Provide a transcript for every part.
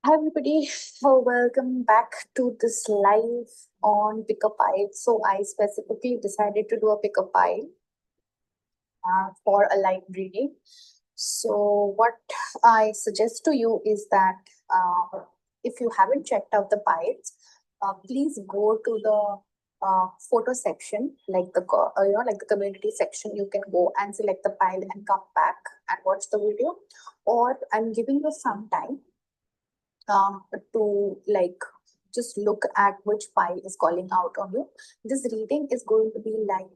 Hi everybody, so welcome back to this live on Pick a Pile. So I specifically decided to do a Pick a Pile for a live reading. So what I suggest to you is that if you haven't checked out the piles, please go to the photo section, like the like the community section. You can go and select the pile and come back and watch the video. Or I'm giving you some time to just look at which pile is calling out on you. This reading is going to be like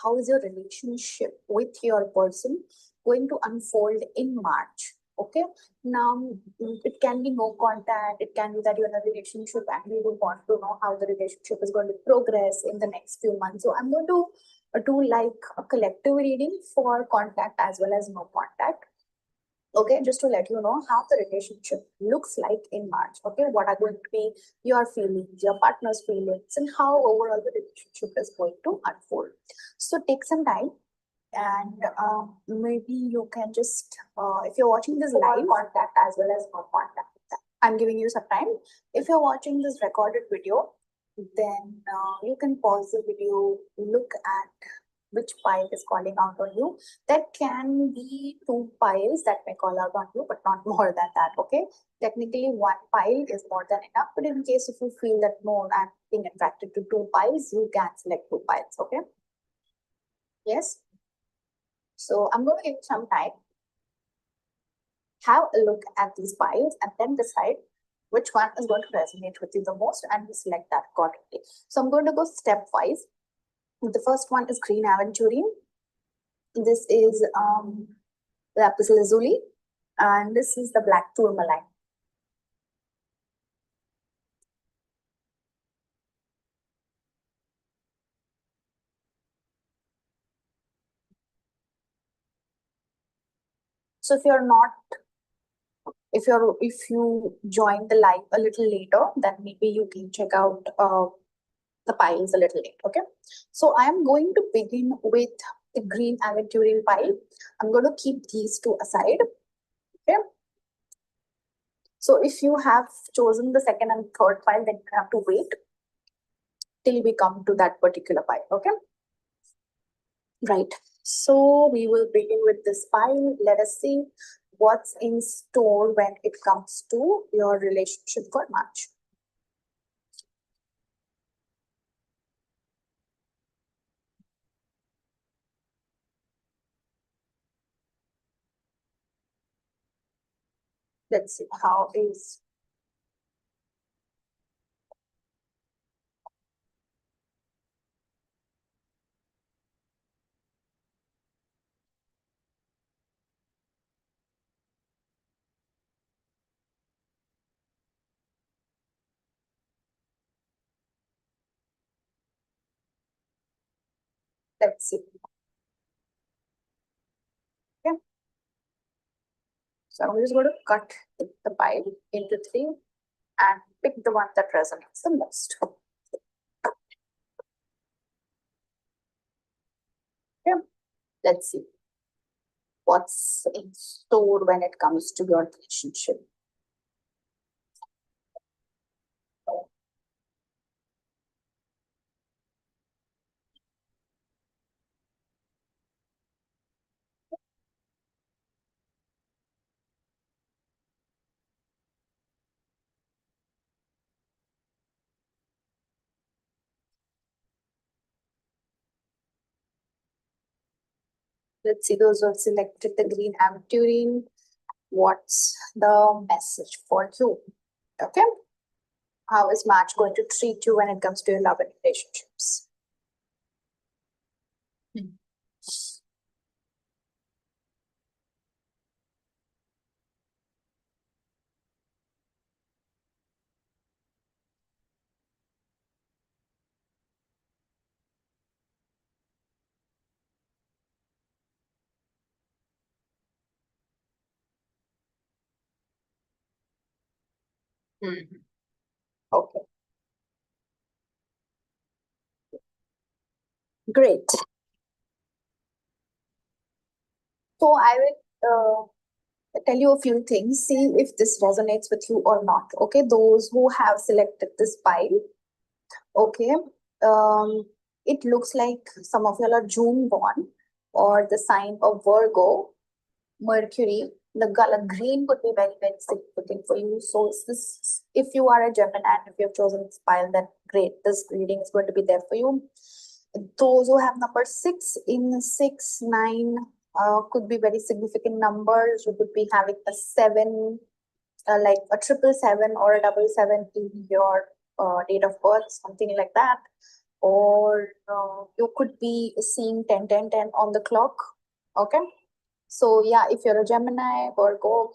how is your relationship with your person going to unfold in March. Okay, now it can be no contact, it can be that you're in a relationship and you would want to know how the relationship is going to progress in the next few months. So I'm going to do like a collective reading for contact as well as no contact. Okay, just to let you know how the relationship looks like in March. Okay, what are going to be your feelings, your partner's feelings, and how overall the relationship is going to unfold. So take some time, and maybe you can just, if you're watching this live, contact as well as no contact. I'm giving you some time. If you're watching this recorded video, then you can pause the video, look at which pile is calling out on you. There can be two piles that may call out on you, but not more than that. Okay, technically one pile is more than enough, but in case if you feel that no, I'm being attracted to two piles, you can select two piles. Okay, yes. So I'm going to give you some time, have a look at these piles, and then decide which one is going to resonate with you the most, and you select that accordingly. So I'm going to go stepwise. The first one is green aventurine. This is lapis lazuli, and this is the black tourmaline. So if you join the live a little later, then maybe you can check out the piles a little later. Okay, so I am going to begin with the green aventurine pile. I'm going to keep these two aside. Okay, so if you have chosen the second and third pile, then you have to wait till we come to that particular pile. Okay, right. So we will begin with this pile. Let us see what's in store when it comes to your relationship for March. Let's see how is. Let's see. Okay. So I'm just going to cut the pile into 3 and pick the one that resonates the most. Okay. Let's see what's in store when it comes to your relationship. Let's see those who have selected the green aventurine. What's the message for you? Okay. How is March going to treat you when it comes to your love and relationships? Mhm. Okay, great. So I will tell you a few things, see if this resonates with you or not. Okay, those who have selected this pile, okay, it looks like some of y'all are June born or the sign of Virgo, Mercury. The color green could be very, very significant for you. So it's this, if you are a Gemini and if you have chosen this pile, then great. This reading is going to be there for you. Those who have number 6 in 6, 9 could be very significant numbers. You could be having a 7, like a 777 or a 777 in your date of birth, something like that. Or you could be seeing 10, 10, 10 on the clock. Okay. So yeah, if you're a Gemini, Virgo,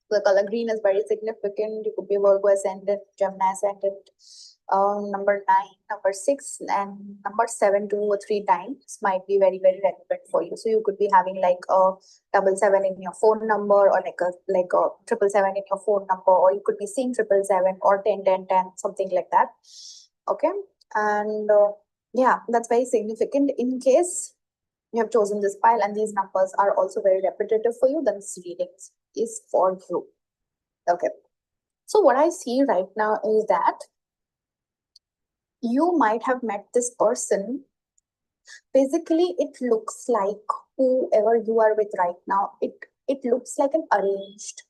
the color green is very significant. You could be Virgo ascendant, Gemini ascendant, number 9, number 6, and number 7 2 or 3 times might be very, very relevant for you. So you could be having like a 777 in your phone number, or like a 777 in your phone number, or you could be seeing 777 or 10 10 10, something like that. Okay, and yeah, that's very significant. In case you have chosen this pile and these numbers are also very repetitive for you, then this reading is for you. Okay. So what I see right now is that you might have met this person. Basically, it looks like whoever you are with right now, it looks like an arranged,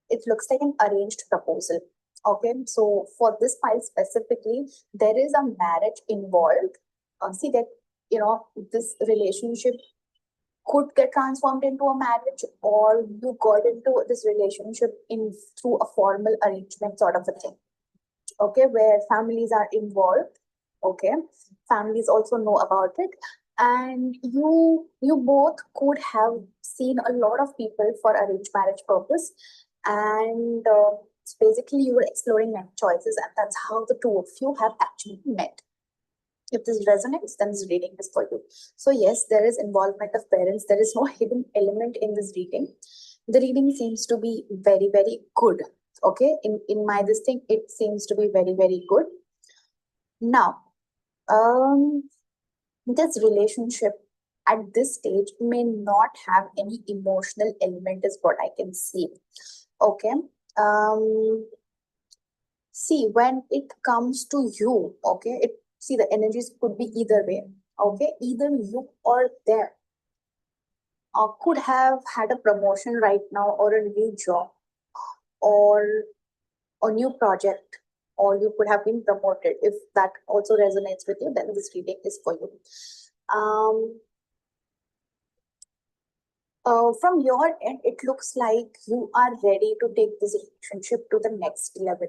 it looks like an arranged proposal. Okay. So for this pile specifically, there is a marriage involved. See that, you know, this relationship could get transformed into a marriage, or you got into this relationship in through a formal arrangement sort of a thing. Okay, where families are involved. Okay, families also know about it, and you both could have seen a lot of people for arranged marriage purpose, and so basically you were exploring many choices, and that's how the two of you have actually met. If this resonates, then this reading is for you. So yes, there is involvement of parents. There is no hidden element in this reading. The reading seems to be very, very good. Okay, in my this thing, it seems to be very, very good. Now, this relationship at this stage may not have any emotional element, is what I can see. Okay. See, when it comes to you, okay, see, the energies could be either way. Okay, either you or them could have had a promotion right now, or a new job, or a new project, or you could have been promoted. If that also resonates with you, then this reading is for you. From your end, it looks like you are ready to take this relationship to the next level.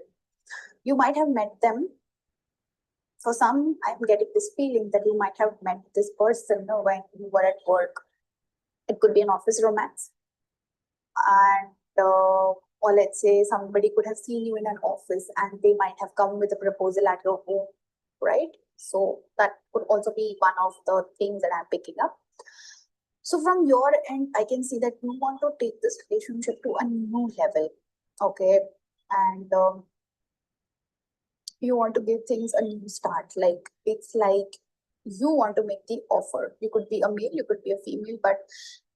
You might have met them. For some, I'm getting this feeling that you might have met this person when you were at work. It could be an office romance. And or let's say somebody could have seen you in an office and they might have come with a proposal at your home, right? So that could also be one of the things that I'm picking up. So from your end, I can see that you want to take this relationship to a new level, okay? And you want to give things a new start. Like it's like you want to make the offer. You could be a male, you could be a female, but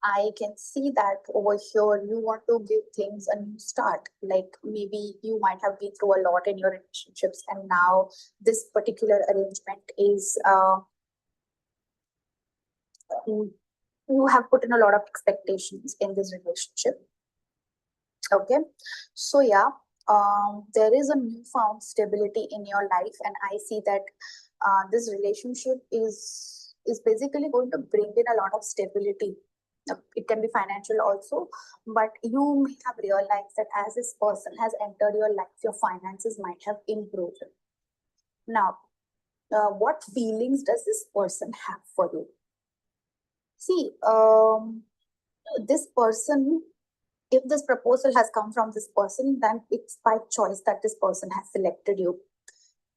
I can see that over here you want to give things a new start. Like maybe you might have been through a lot in your relationships, and now this particular arrangement is you have put in a lot of expectations in this relationship. Okay, so yeah, there is a newfound stability in your life, and I see that this relationship is basically going to bring in a lot of stability. It can be financial also, but you may have realized that as this person has entered your life, your finances might have improved. Now, what feelings does this person have for you? See, this person, if this proposal has come from this person, then it's by choice that this person has selected you.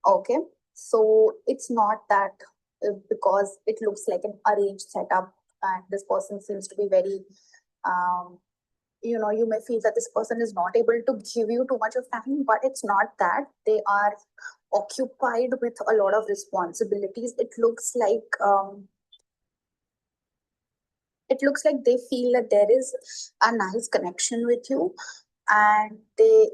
Okay, so it's not that because it looks like an arranged setup and this person seems to be very you may feel that this person is not able to give you too much of time, but it's not that. They are occupied with a lot of responsibilities. It looks like they feel that there is a nice connection with you, and they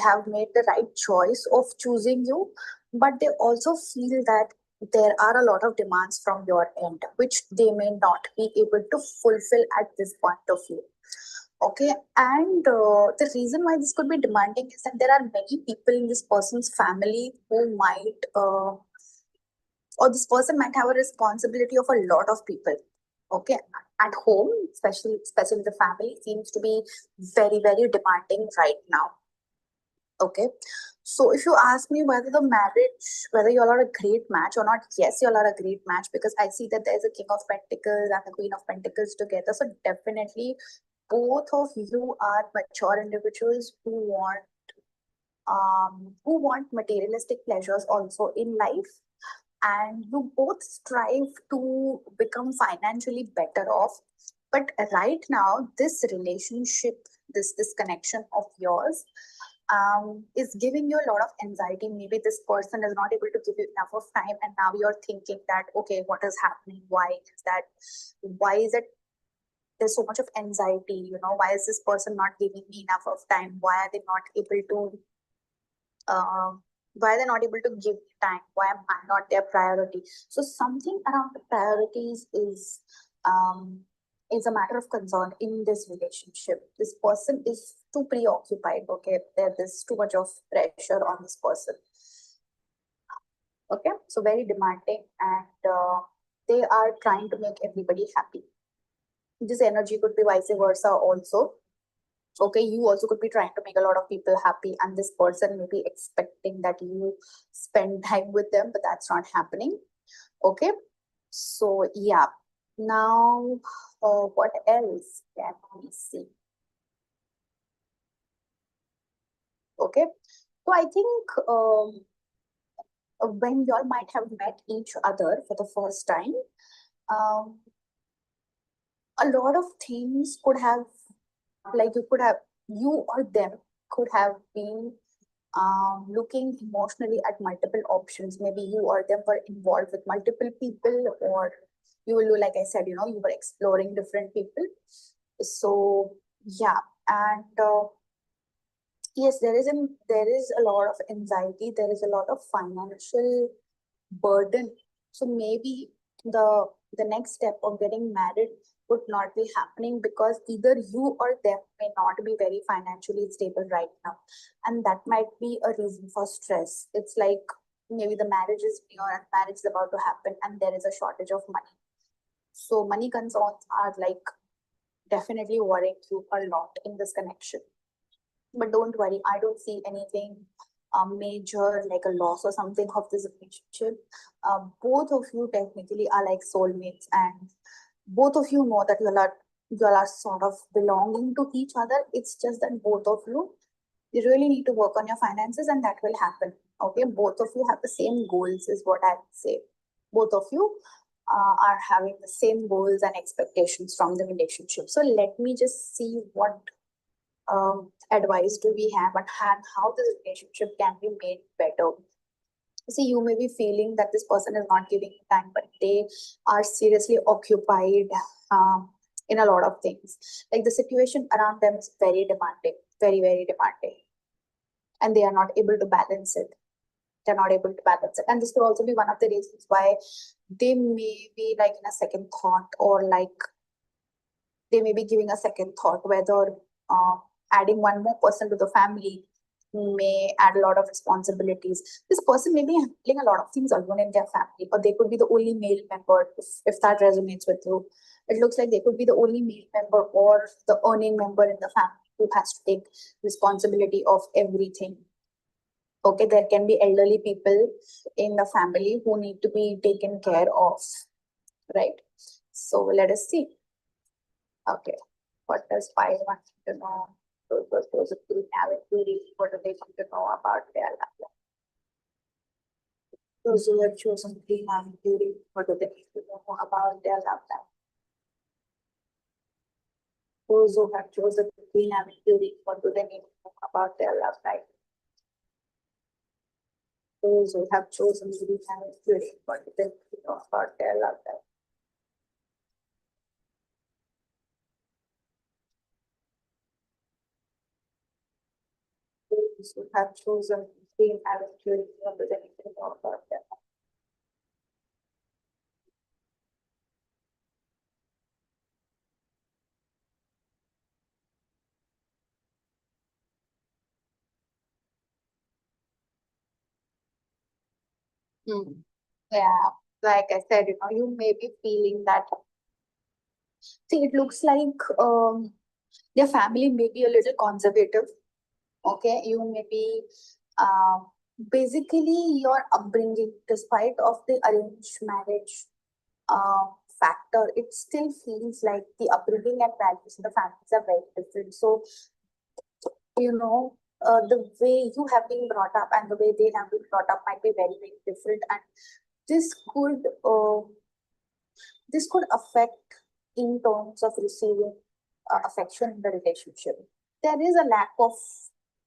have made the right choice of choosing you, but they also feel that there are a lot of demands from your end which they may not be able to fulfill at this point of view. Okay, and the reason why this could be demanding is that there are many people in this person's family who might or this person might have a responsibility of a lot of people. Okay, at home, especially the family seems to be very, very demanding right now. Okay, so if you ask me whether you all are a great match or not, yes, you all are a great match, because I see that there's a King of Pentacles and a Queen of Pentacles together. So definitely both of you are mature individuals who want materialistic pleasures also in life, and you both strive to become financially better off. But right now, this relationship, this connection of yours, is giving you a lot of anxiety. Maybe this person is not able to give you enough of time, and now you're thinking that, okay, what is happening? Why is it there's so much of anxiety? Why is this person not giving me enough of time? Um, why they're not able to give me time? Why am I not their priority? So something around the priorities is a matter of concern in this relationship. This person is too preoccupied. Okay, there's too much of pressure on this person. Okay, so very demanding, and they are trying to make everybody happy. This energy could be vice versa also. Okay, you also could be trying to make a lot of people happy, and this person may be expecting that you spend time with them, but that's not happening. Okay, so yeah, now what else can we see? Okay, so I think when y'all might have met each other for the first time, um, a lot of things could have, like you or them could have been looking emotionally at multiple options. Maybe you or them were involved with multiple people, or you will, like I said, you were exploring different people. So yeah, and yes, there is a lot of anxiety. There is a lot of financial burden. So maybe the the next step of getting married would not be happening because either you or them may not be very financially stable right now, and that might be a reason for stress. It's like maybe the marriage is near and marriage is about to happen, and there is a shortage of money. So money concerns are like definitely worrying you a lot in this connection. But don't worry, I don't see anything major like a loss or something of this relationship. Both of you technically are like soulmates, and both of you know that you are sort of belonging to each other. It's just that both of you really need to work on your finances, and that will happen. Okay, both of you have the same goals, is what I would say. Both of you are having the same goals and expectations from the relationship. So let me just see what advice do we have and how this relationship can be made better. See, you may be feeling that this person is not giving you time, but they are seriously occupied in a lot of things. Like the situation around them is very demanding, very, very demanding, and they are not able to balance it. They're not able to balance it. And this could also be one of the reasons why they may be like in a second thought, or like they may be giving a second thought whether uh, adding one more person to the family may add a lot of responsibilities. This person may be handling a lot of things alone in their family, or they could be the only male member, if that resonates with you. It looks like they could be the only male member or the earning member in the family who has to take responsibility of everything. Okay, there can be elderly people in the family who need to be taken care of, right? So let us see. Okay, what does Pi want to know? Those who have it, what do they want to know about their life? Those who have chosen green and beauty, what do they need to know about their love life? Those who have chosen green and beauty, what do they need to know about their love life? Those who have chosen green and beauty, what do they need to know about their love life? Those who have chosen green and beauty, what do they need to know about their life? Hmm. Yeah, like I said, you may be feeling that. See, it looks like their family may be a little conservative. Okay, you may be um, basically your upbringing, despite of the arranged marriage uh, factor, it still feels like the upbringing and values in the families are very different. So, the way you have been brought up and the way they have been brought up might be very, very different. And this could this could affect in terms of receiving affection in the relationship. There is a lack of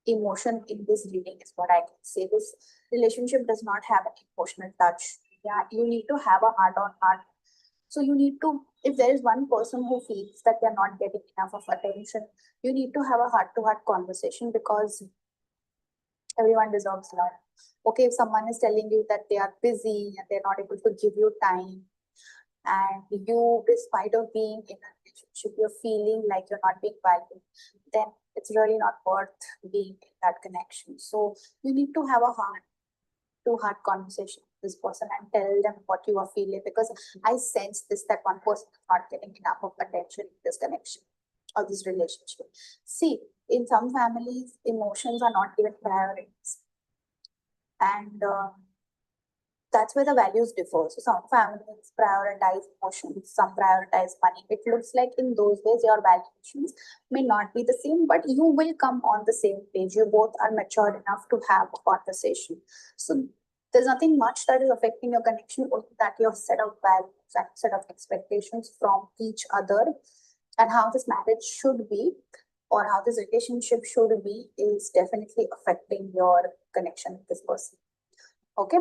emotion in this reading, is what I can say. This relationship does not have an emotional touch. Yeah, you need to have a heart on heart. So you need to, if there is one person who feels that they're not getting enough of attention, you need to have a heart to heart conversation, because everyone deserves love. Okay, if someone is telling you that they are busy and they're not able to give you time, and you, despite of being in a relationship, you're feeling like you're not being valued, then it's really not worth being in that connection. So you need to have a heart to heart conversation with this person and tell them what you are feeling, because I sense this, that one person is not getting enough of attention in this connection or this relationship. See, in some families, emotions are not given priorities, and that's where the values differ. So some families prioritize emotions, some prioritize money. It looks like in those ways your valuations may not be the same, but you will come on the same page. You both are matured enough to have a conversation. So there's nothing much that is affecting your connection, only that your set of values and set of expectations from each other, and how this marriage should be, or how this relationship should be, is definitely affecting your connection with this person. Okay.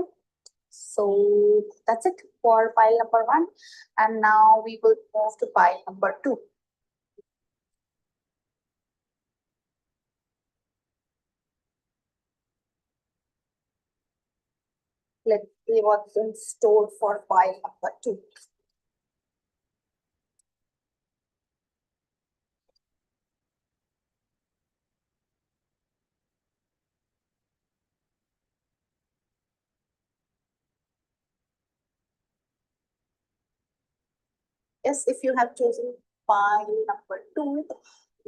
So that's it for pile number one. And now we will move to pile number two. Let's see what's in store for pile number two. Yes, if you have chosen pile number 2.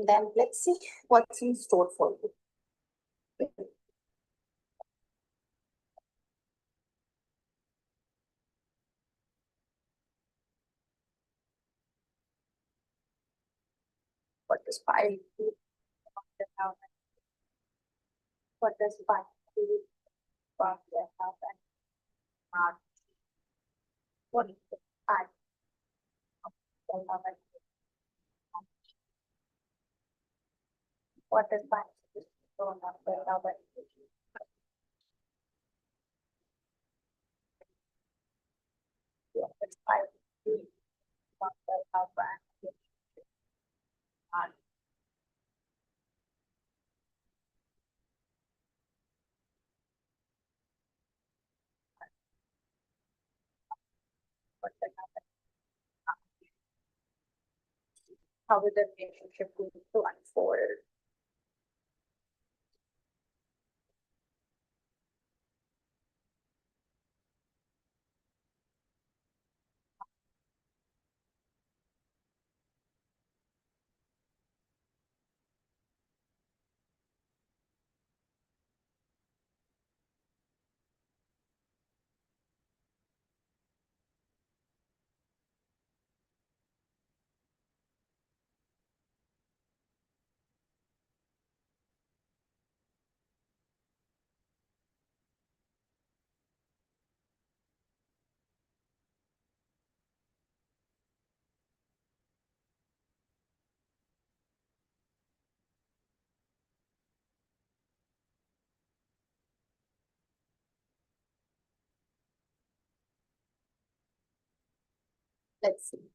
Then let's see what's in store for you. What does pile 2? What does pile 2? What is the pile? What is pile? How is the relationship going to unfold? Let's see.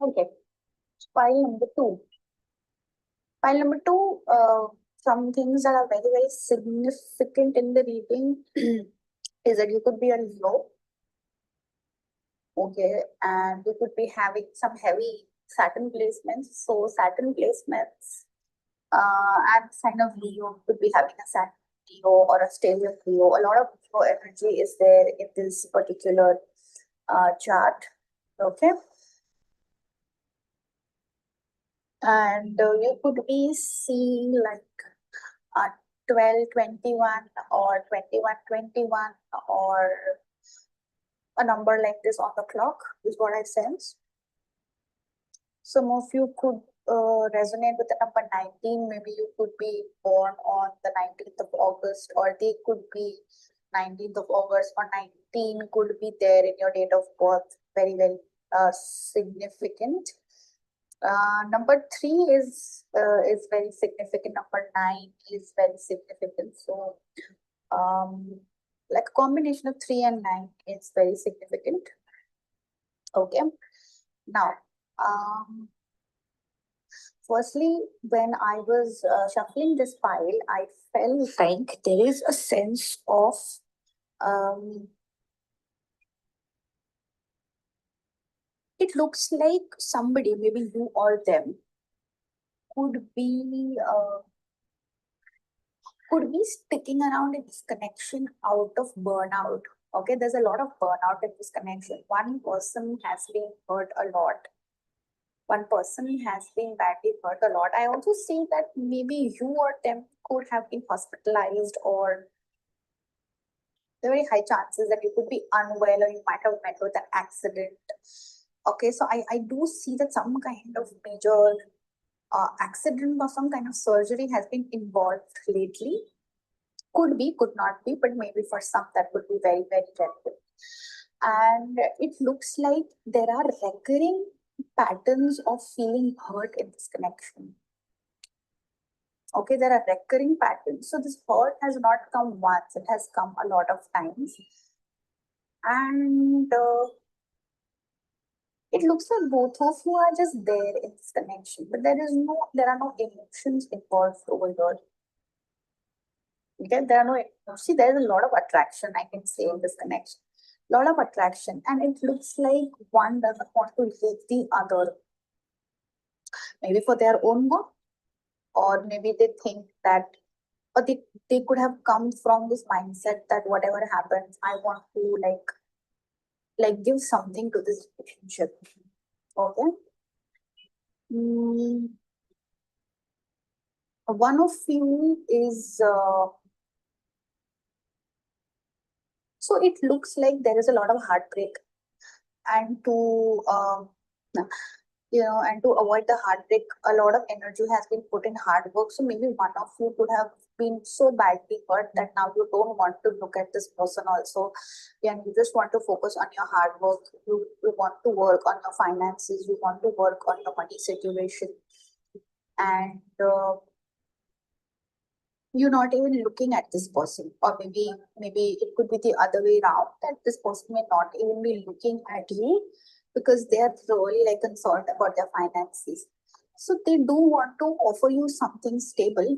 Okay. Pile number 2. Pile number 2, some things that are very, very significant in the reading is that you could be a Leo, okay, and you could be having some heavy Saturn placements. So Saturn placements and sign of Leo could be having a Saturn Leo or a stellium Leo. A lot of Leo energy is there in this particular chart, okay. And you could be seeing like 1221 or 2121 or a number like this on the clock is what I sense. Some of you could resonate with the number 19. Maybe you could be born on the 19th of August, or they could be 19th of August, or 19 could be there in your date of birth. Very, very significant. Number 3 is very significant. Number 9 is very significant. So, like a combination of 3 and 9 is very significant. Okay. Now, firstly, when I was shuffling this pile, I felt like there is a sense of it looks like somebody, maybe you or them, could be sticking around in this connection out of burnout. Okay, there's a lot of burnout in this connection. One person has been hurt a lot. One person has been badly hurt a lot. I also see that maybe you or them could have been hospitalized, or there are very high chances that you could be unwell, or you might have met with an accident. Okay, so I do see that some kind of major accident or some kind of surgery has been involved lately. Could be, could not be, but maybe for some that would be very, very relevant. And it looks like there are recurring patterns of feeling hurt in this connection. Okay, there are recurring patterns. So this hurt has not come once, it has come a lot of times. And it looks like both of you are just there in this connection, but there are no emotions involved over here. Okay, there are no, see, there's a lot of attraction, I can say, in this connection. Lot of attraction, and it looks like one doesn't want to leave the other, maybe for their own good, or maybe they think that, or they could have come from this mindset that whatever happens, I want to give something to this relationship. Okay. One of you is so it looks like there is a lot of heartbreak, and to and to avoid the heartbreak, a lot of energy has been put in hard work. So maybe one of you could have been so badly hurt that now you don't want to look at this person also. And you just want to focus on your hard work. You want to work on your finances. You want to work on your money situation. And you're not even looking at this person, or maybe it could be the other way around, that this person may not even be looking at you because they are really concerned about their finances. So they do want to offer you something stable.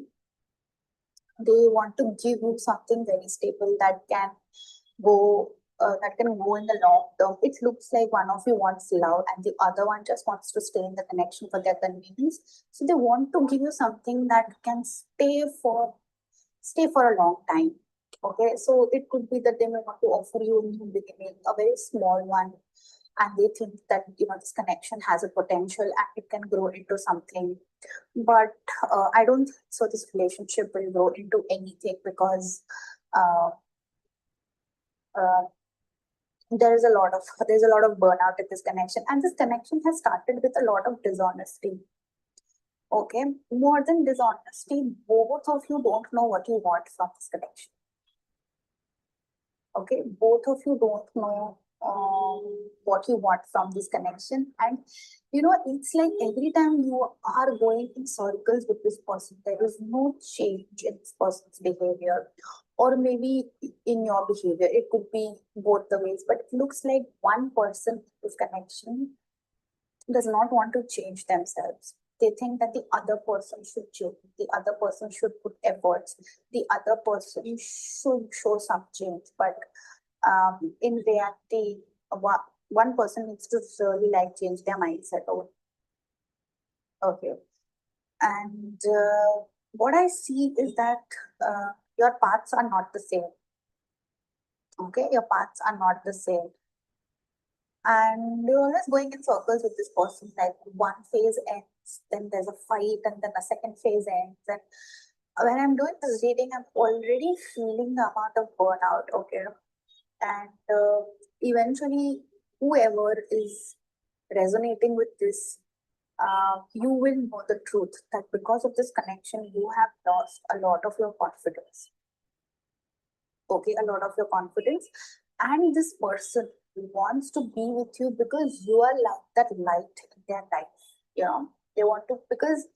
They want to give you something very stable that can go in the long term. It looks like one of you wants love and the other one just wants to stay in the connection for their convenience. So they want to give you something that can stay for a long time. Okay, so it could be that they may want to offer you a new beginning, a very small one, and they think that this connection has a potential and it can grow into something. But I don't think so this relationship will grow into anything, because uh, uh, there's a lot of burnout in this connection, and this connection has started with a lot of dishonesty. Okay, more than dishonesty, both of you don't know what you want from this connection. Okay, both of you don't know what you want from this connection, and it's like every time you are going in circles with this person, there is no change in this person's behavior, or maybe in your behavior. It could be both the ways, but it looks like one person in this connection does not want to change themselves. They think that the other person should change, the other person should put efforts, the other person should show some change. But in reality, one person needs to really change their mindset. Okay. And what I see is that your paths are not the same. Okay, your paths are not the same. And you're always going in circles with this person. Like one phase ends, then there's a fight, and then a second phase ends. And when I'm doing this reading, I'm already feeling the amount of burnout. Okay, and eventually, whoever is resonating with this, you will know the truth that because of this connection, you have lost a lot of your confidence. Okay, a lot of your confidence, and this person wants to be with you because you are like that light in their life. They want to, because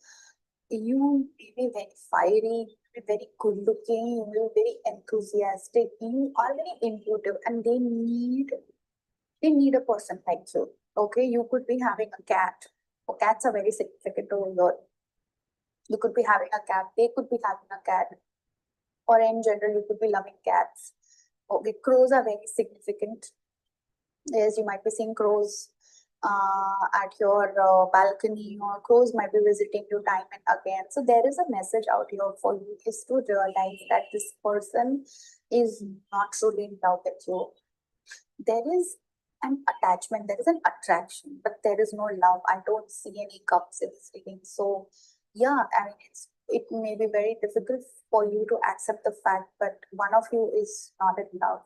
you may be very fiery, be very good looking, you will be very enthusiastic, you are very intuitive, and they need a person like you. Okay, you could be having a cat. Cats are very significant over here. You could be having a cat, they could be having a cat, or in general, you could be loving cats. Okay, crows are very significant. Yes, you might be seeing crows at your balcony, or crows might be visiting you time and again. So there is a message out here for you, is to realize that this person is not truly in love with you. There is an attachment, there is an attraction, but there is no love. I don't see any cups in this reading. So yeah, I mean, it may be very difficult for you to accept the fact that one of you is not in love.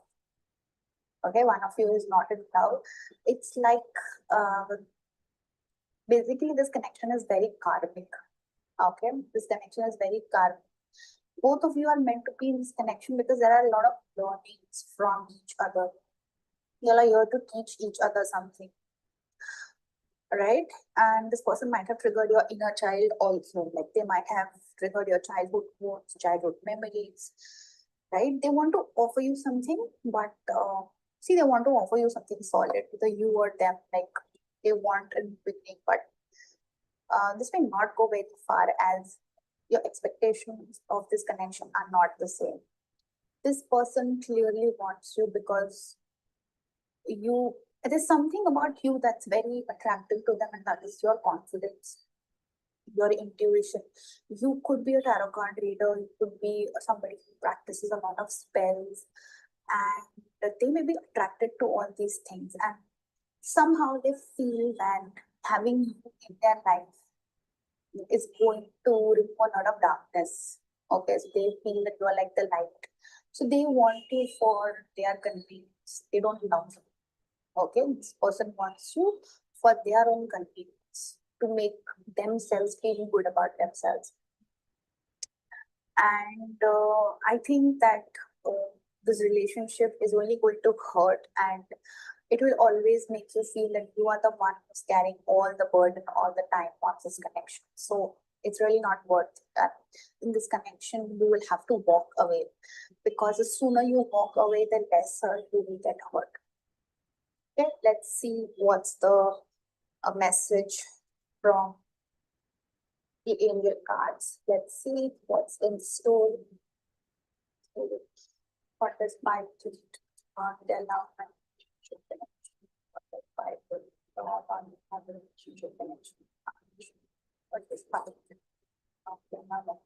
Okay, one of you is not in love. It's like basically this connection is very karmic. Okay, this connection is very karmic. Both of you are meant to be in this connection because there are a lot of learnings from each other. You are here to teach each other something, right? And this person might have triggered your inner child also. Like they might have triggered your childhood wounds, childhood memories, right? They want to offer you something, but see, they want to offer you something solid, whether you or them. Like they want in the beginning, but this may not go very far as your expectations of this connection are not the same. This person clearly wants you because you there's something about you that's very attractive to them, and that is your confidence, your intuition. You could be a tarot card reader, you could be somebody who practices a lot of spells, and they may be attracted to all these things, and somehow they feel that having you in their life is going to remove a lot of darkness. Okay, so they feel that you are like the light. So they want you for their convenience. They don't love you. Okay, this person wants you for their own convenience to make themselves feel good about themselves. And I think that this relationship is only going to hurt, and it will always make you feel that you are the one who's carrying all the burden all the time on this connection. So it's really not worth that. In this connection, you will have to walk away, because the sooner you walk away, the lesser you will get hurt. Okay, let's see what's the message from the angel cards. Let's see what's in store. What does five to the allowance connection? What does five to on the relationship connection? What is five to the allowance?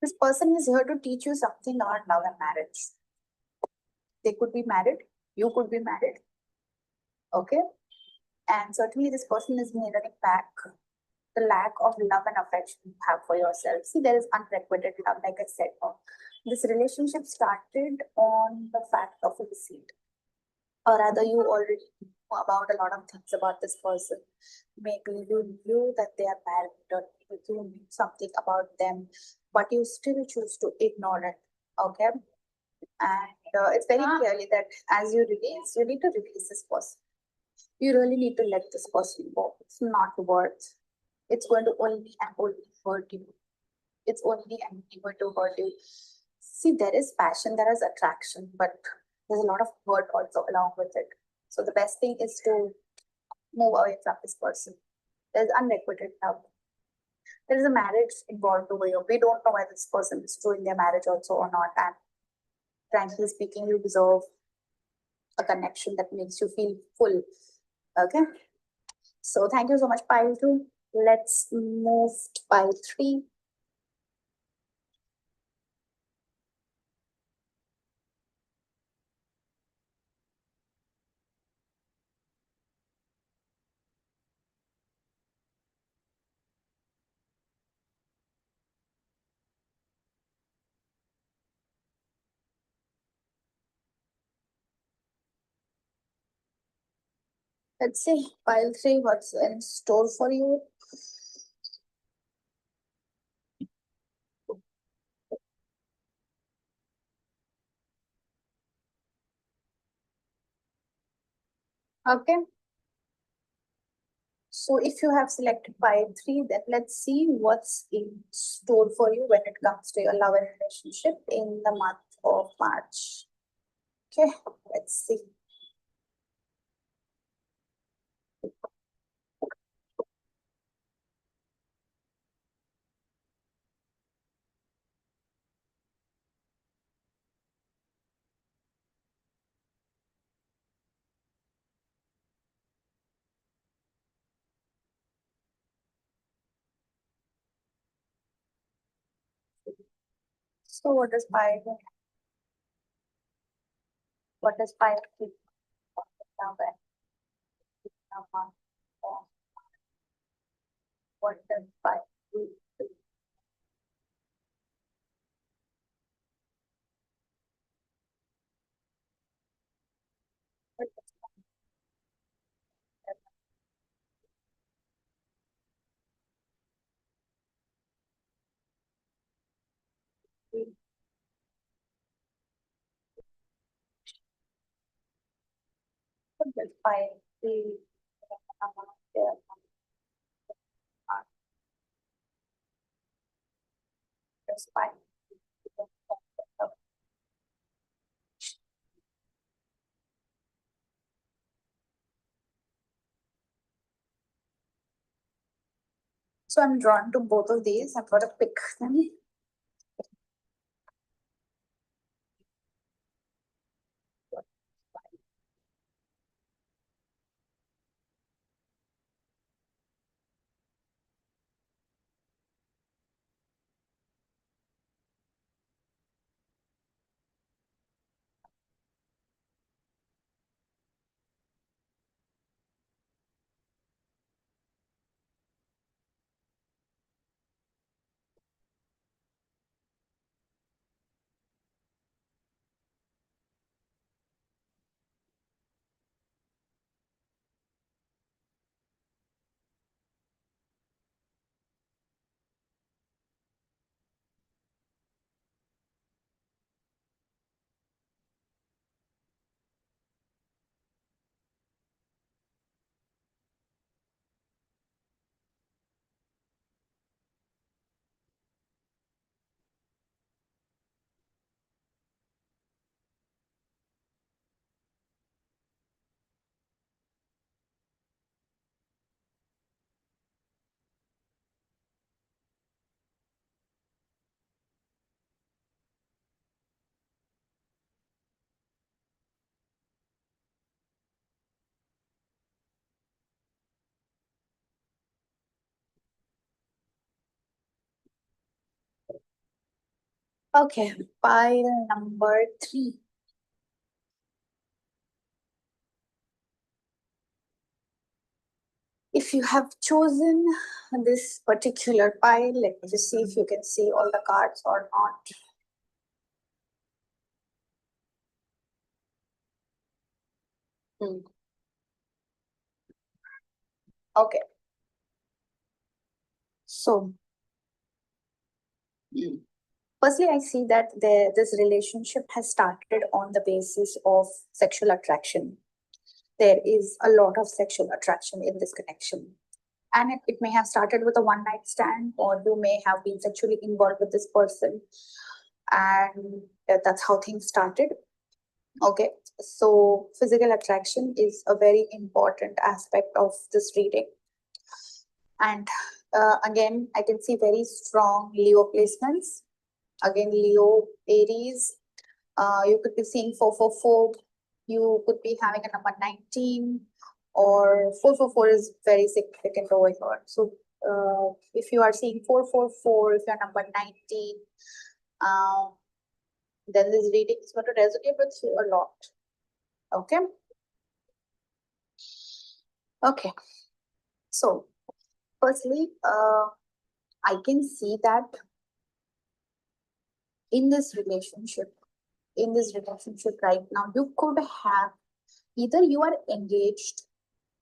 This person is here to teach you something about love and marriage. They could be married, you could be married, okay? And certainly this person is mirroring back the lack of love and affection you have for yourself. See, there is unrequited love, like I said. This relationship started on the fact of a deceit, or rather, you already know about a lot of things about this person. Maybe you knew that they are married, or maybe you knew something about them, but you still choose to ignore it. Okay, and it's very clearly that as you release, you need to release this person. You really need to let this person go. It's not worth. It's going to only and only hurt you. It's only and only going to hurt you. See, there is passion, there is attraction, but there's a lot of hurt also along with it. So the best thing is to move away from this person. There's unrequited love. There is a marriage involved over here. We don't know whether this person is true in their marriage also or not. And frankly speaking, you deserve a connection that makes you feel full. Okay. So thank you so much, pile 2. Let's move to pile 3. Let's see, pile 3, what's in store for you? Okay. So if you have selected pile 3, then let's see what's in store for you when it comes to your love and relationship in the month of March. Okay, let's see. So what is pi? What is pi? What is pi? What is pi? Is pi. So I'm drawn to both of these. I've got to pick them. Okay, pile number 3. If you have chosen this particular pile, let me just see if you can see all the cards or not. Okay. So, firstly, I see that this relationship has started on the basis of sexual attraction. There is a lot of sexual attraction in this connection. And it may have started with a one night stand, or you may have been sexually involved with this person. And that's how things started. Okay. So, physical attraction is a very important aspect of this reading. And again, I can see very strong Leo placements. Again, Leo, Aries. You could be seeing 444. You could be having a number 19, or 444 is very significant over here. So if you are seeing 444, if you're number 19, then this reading is going to resonate with you a lot. Okay. Okay. So firstly, I can see that in this relationship right now, you could have either you are engaged,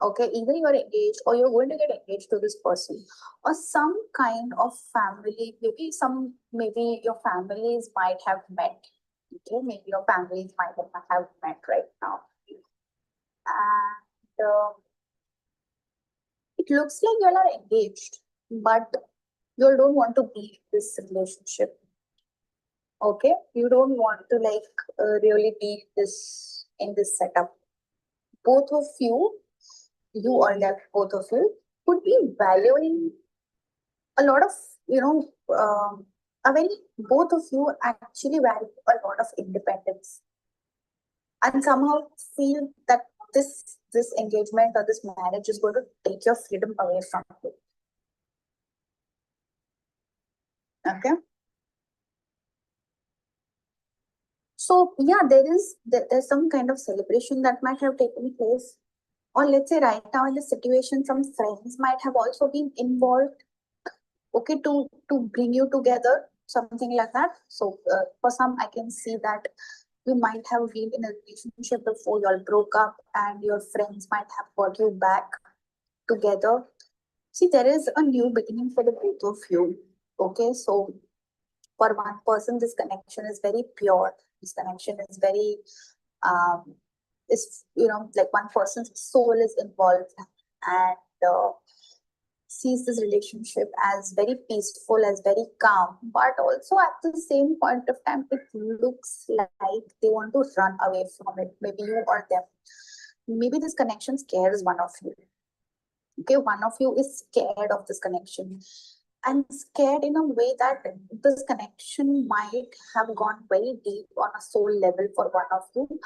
okay, either you are engaged or you're going to get engaged to this person, or some kind of family, maybe your families might have met. Okay, maybe your families might have met right now. And it looks like you all are engaged, but you don't want to be in this relationship. Okay, you don't want to really be this in this setup. Both of you or that both of you could be valuing a lot of, a very, both of you actually value a lot of independence, and somehow feel that this engagement or this marriage is going to take your freedom away from you. Okay. So yeah, there's some kind of celebration that might have taken place, or let's say right now in the situation, some friends might have also been involved. Okay, to bring you together, something like that. So for some, I can see that you might have been in a relationship before you all broke up, and your friends might have got you back together. See, there is a new beginning for the both of you. Okay, so for one person, this connection is very pure. This connection is very, um, is, like one person's soul is involved, and sees this relationship as very peaceful, as very calm, but also at the same point of time, it looks like they want to run away from it. Maybe you or them. Maybe this connection scares one of you. Okay, one of you is scared of this connection, and scared in a way that this connection might have gone very deep on a soul level for one of you,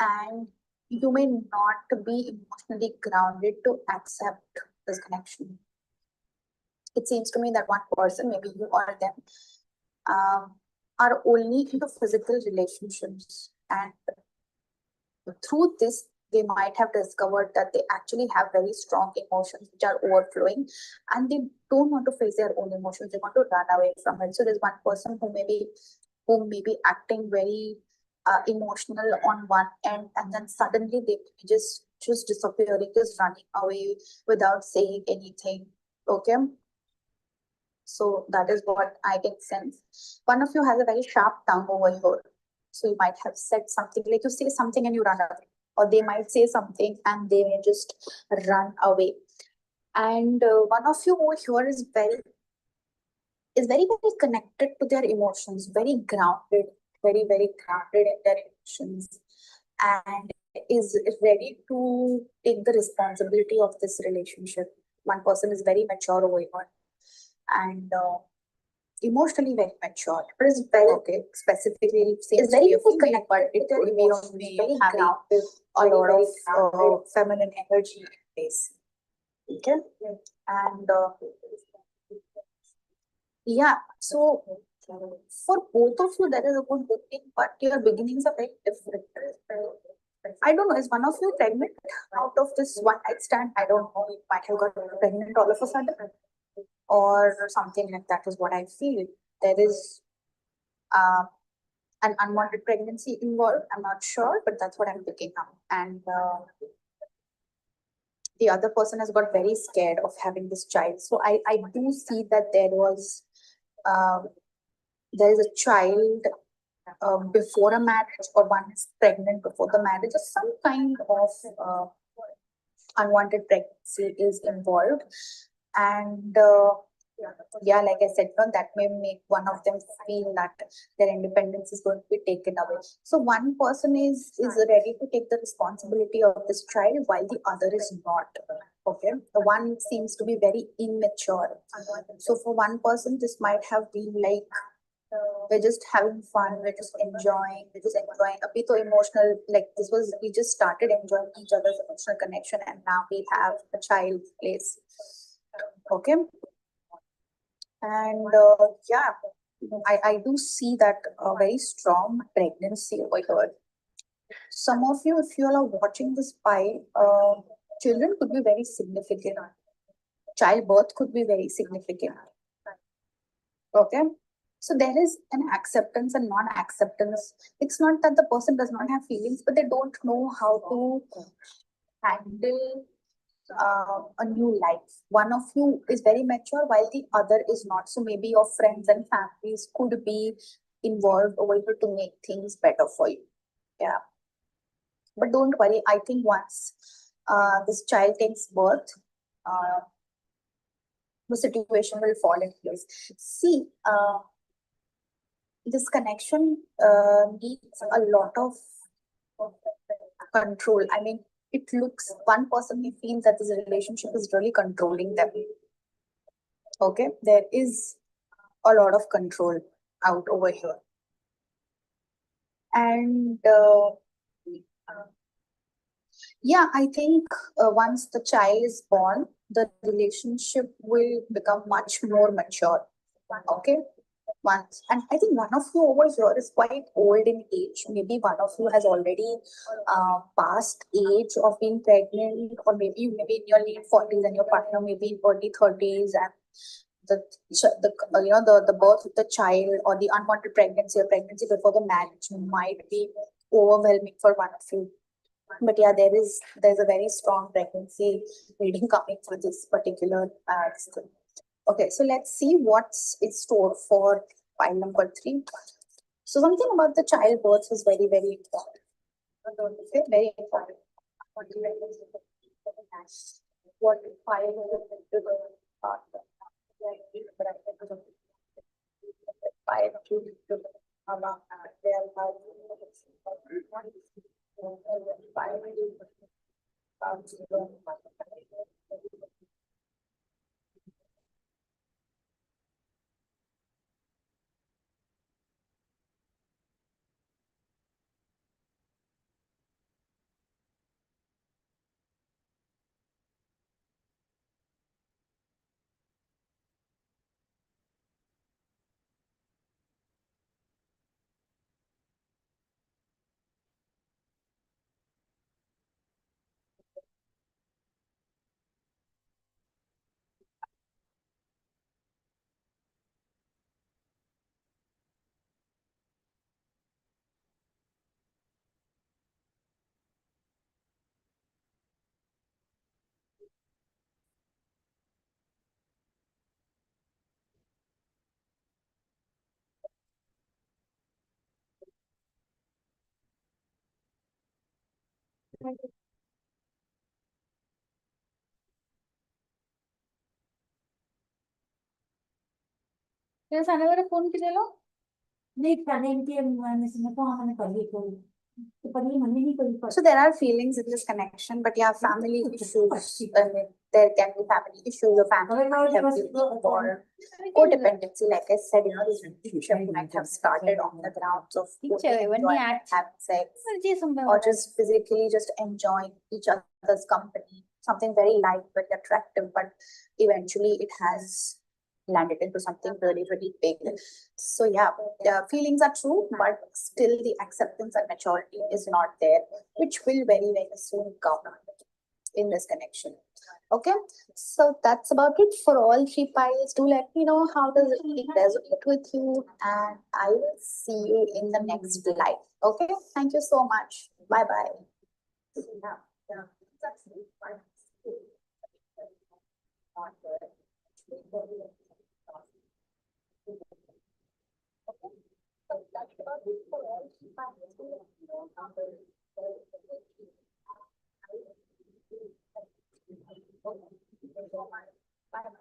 and you may not be emotionally grounded to accept this connection. It seems to me that one person, maybe you or them, are only into physical relationships, and through this they might have discovered that they actually have very strong emotions which are overflowing, and they don't want to face their own emotions. They want to run away from it. So there's one person who may be acting very emotional on one end, and then suddenly they just disappearing, just running away without saying anything. Okay, so that is what I can sense. One of you has a very sharp tongue over here. So you might have said something, like you say something and you run away. Or they might say something and they may just run away. And one of you over here is very connected to their emotions, very grounded, very, very grounded in their emotions, and is ready to take the responsibility of this relationship. One person is very mature over here, and emotionally very mature. But it's very okay. Specifically, it's very connected, but it could be of very having a lot of feminine energy in place. Okay, and yeah, so for both of you, that is a good beginning, but your beginnings are very different. I don't know, is one of you pregnant out of this one night stand? I don't know, you might have got pregnant all of a sudden, or something like that is what I feel. There is uh, an unwanted pregnancy involved. I'm not sure, but that's what I'm picking up. And the other person has got very scared of having this child. So I do see that um, there is a child before a marriage, or one is pregnant before the marriage, or some kind of unwanted pregnancy is involved. And yeah, like I said, no, that may make one of them feel that their independence is going to be taken away. So one person is ready to take the responsibility of this child, while the other is not. Okay, the one seems to be very immature. So for one person, this might have been like, we're just having fun, we're just enjoying a bit emotional, like this was, we just started enjoying each other's emotional connection, and now we have a child place. Okay, and yeah, I do see that a very strong pregnancy over here. Some of you, if you all are watching this pile, children could be very significant. Childbirth could be very significant. Okay. So there is an acceptance and non-acceptance. It's not that the person does not have feelings, but they don't know how to handle a new life. One of you is very mature while the other is not. So maybe your friends and families could be involved over here to make things better for you. Yeah. But don't worry, I think once this child takes birth, uh, the situation will fall in place. See, this connection needs a lot of control. I mean, it looks, one person may feel that this relationship is really controlling them. Okay, there is a lot of control out over here. And yeah, I think once the child is born, the relationship will become much more mature. Okay, once. And I think one of you over here is quite old in age. Maybe one of you has already passed age of being pregnant, or maybe you may be in your late 40s and your partner may be in early 30s, and the birth of the child or the unwanted pregnancy or pregnancy before the marriage might be overwhelming for one of you. But yeah, there's a very strong pregnancy reading coming for this particular thing. Okay, so let's see what's in store for file number 3. So something about the childbirth is very, very important. Okay, very important. What file Terus ada phone kita lo? Nih kalian yang mana sih nak mana kali itu? So there are feelings in this connection, but yeah, family issues. There can be family issues. Your family might have been for codependency. Like I said, this relationship might have started on the grounds of having sex, or just physically just enjoying each other's company. Something very light, very attractive, but eventually it has landed into something really, really big. So yeah, the feelings are true, but still the acceptance and maturity is not there, which will very, very soon come in this connection. Okay, so that's about it for all 3 piles. Do let me know how does it resonate with you, and I will see you in the next live. Okay, thank you so much. Bye bye. Bye.